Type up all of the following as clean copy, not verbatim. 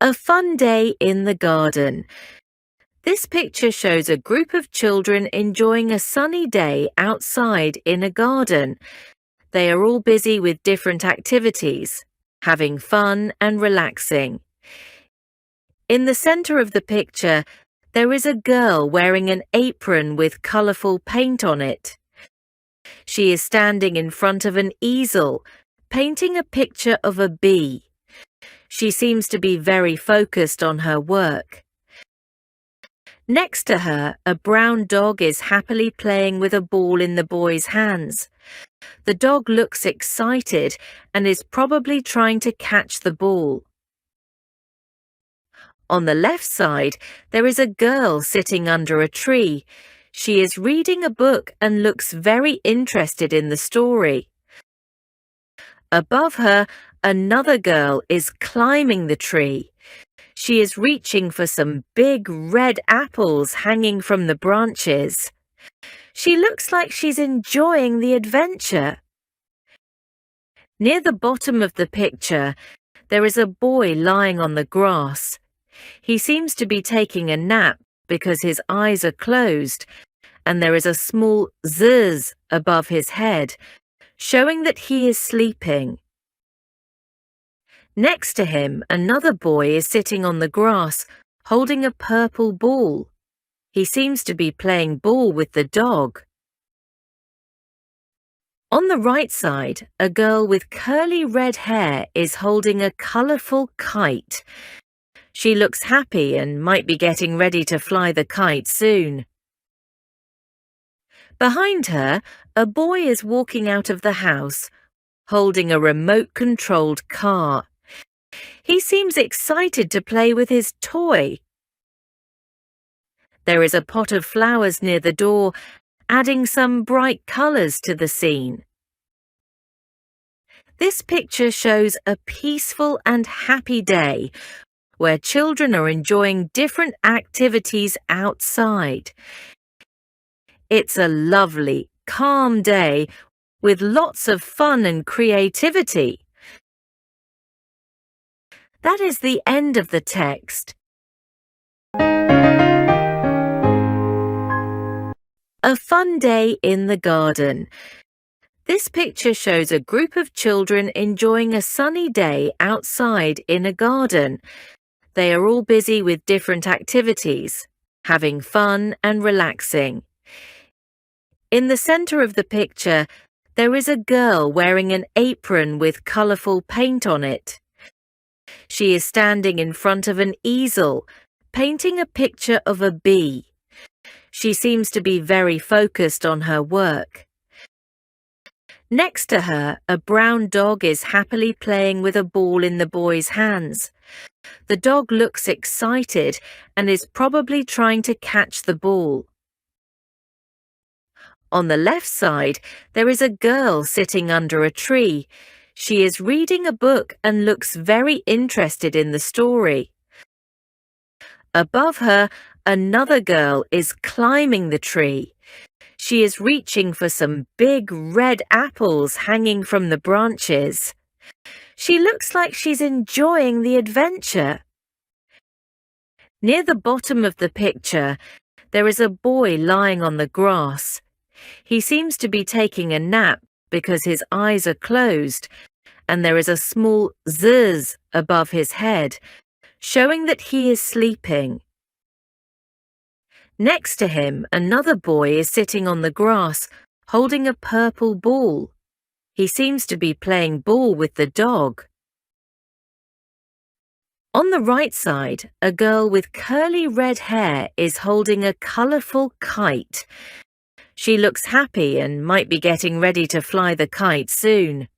A fun day in the garden. This picture shows a group of children enjoying a sunny day outside in a garden. They are all busy with different activities, having fun and relaxing. In the center of the picture, there is a girl wearing an apron with colorful paint on it. She is standing in front of an easel, painting a picture of a bee. She seems to be very focused on her work. Next to her, a brown dog is happily playing with a ball in the boy's hands. The dog looks excited and is probably trying to catch the ball. On the left side, there is a girl sitting under a tree. She is reading a book and looks very interested in the story. Above her, another girl is climbing the tree. She is reaching for some big red apples hanging from the branches. She looks like she's enjoying the adventure. Near the bottom of the picture, there is a boy lying on the grass. He seems to be taking a nap because his eyes are closed, and there is a small zzz above his head, showing that he is sleeping. Next to him, another boy is sitting on the grass, holding a purple ball. He seems to be playing ball with the dog. On the right side, a girl with curly red hair is holding a colorful kite. She looks happy and might be getting ready to fly the kite soon. Behind her, a boy is walking out of the house, holding a remote-controlled car. He seems excited to play with his toy. There is a pot of flowers near the door, adding some bright colors to the scene. This picture shows a peaceful and happy day where children are enjoying different activities outside. It's a lovely, calm day with lots of fun and creativity. That is the end of the text. A fun day in the garden. This picture shows a group of children enjoying a sunny day outside in a garden. They are all busy with different activities, having fun and relaxing. In the center of the picture, there is a girl wearing an apron with colorful paint on it. She is standing in front of an easel, painting a picture of a bee. She seems to be very focused on her work. Next to her, a brown dog is happily playing with a ball in the boy's hands. The dog looks excited and is probably trying to catch the ball. On the left side, there is a girl sitting under a tree. She is reading a book and looks very interested in the story. Above her, another girl is climbing the tree. She is reaching for some big red apples hanging from the branches. She looks like she's enjoying the adventure. Near the bottom of the picture, there is a boy lying on the grass. He seems to be taking a nap because his eyes are closed, and there is a small zzz above his head, showing that he is sleeping. Next to him, another boy is sitting on the grass, holding a purple ball. He seems to be playing ball with the dog. On the right side, a girl with curly red hair is holding a colorful kite. She looks happy and might be getting ready to fly the kite soon.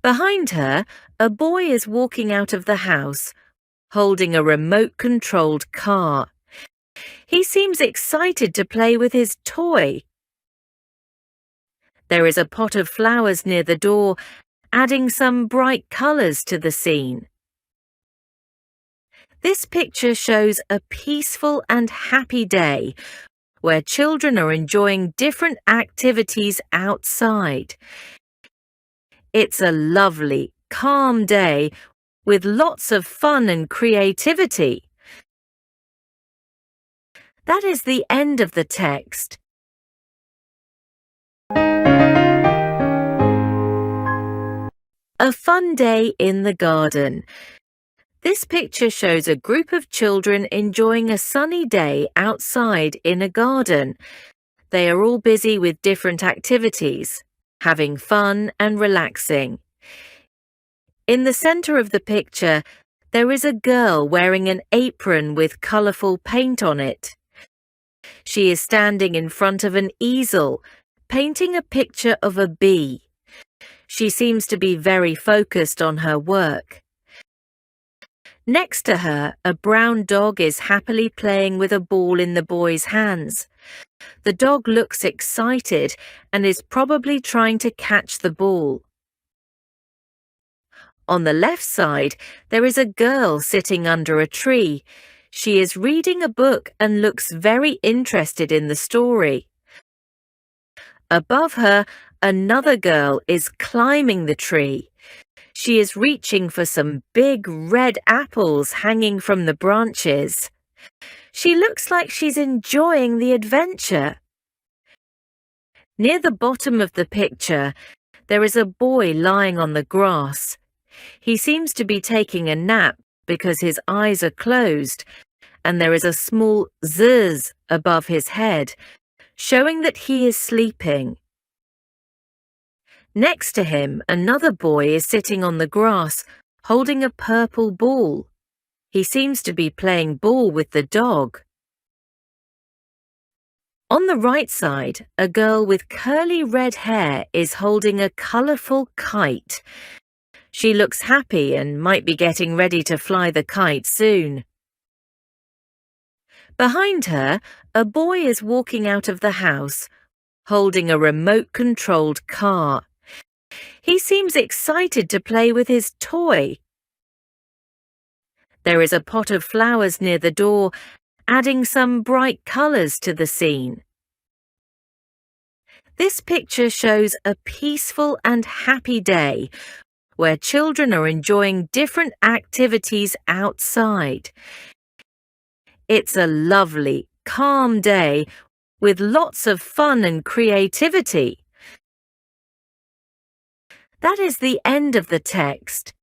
Behind her, a boy is walking out of the house, holding a remote-controlled car. He seems excited to play with his toy. There is a pot of flowers near the door, adding some bright colors to the scene. This picture shows a peaceful and happy day where children are enjoying different activities outside. It's a lovely, calm day with lots of fun and creativity. That is the end of the text. A fun day in the garden. This picture shows a group of children enjoying a sunny day outside in a garden. They are all busy with different activities, having fun and relaxing. In the center of the picture, there is a girl wearing an apron with colorful paint on it. She is standing in front of an easel, painting a picture of a bee. She seems to be very focused on her work. Next to her, a brown dog is happily playing with a ball in the boy's hands. The dog looks excited and is probably trying to catch the ball. On the left side, there is a girl sitting under a tree. She is reading a book and looks very interested in the story. Above her, another girl is climbing the tree. She is reaching for some big red apples hanging from the branches. She looks like she's enjoying the adventure. Near the bottom of the picture, there is a boy lying on the grass. He seems to be taking a nap because his eyes are closed, and there is a small zzz above his head, showing that he is sleeping. Next to him, another boy is sitting on the grass, holding a purple ball. He seems to be playing ball with the dog. On the right side, a girl with curly red hair is holding a colorful kite. She looks happy and might be getting ready to fly the kite soon. Behind her, a boy is walking out of the house, holding a remote-controlled car. He seems excited to play with his toy. There is a pot of flowers near the door, adding some bright colors to the scene. This picture shows a peaceful and happy day where children are enjoying different activities outside. It's a lovely, calm day with lots of fun and creativity. That is the end of the text.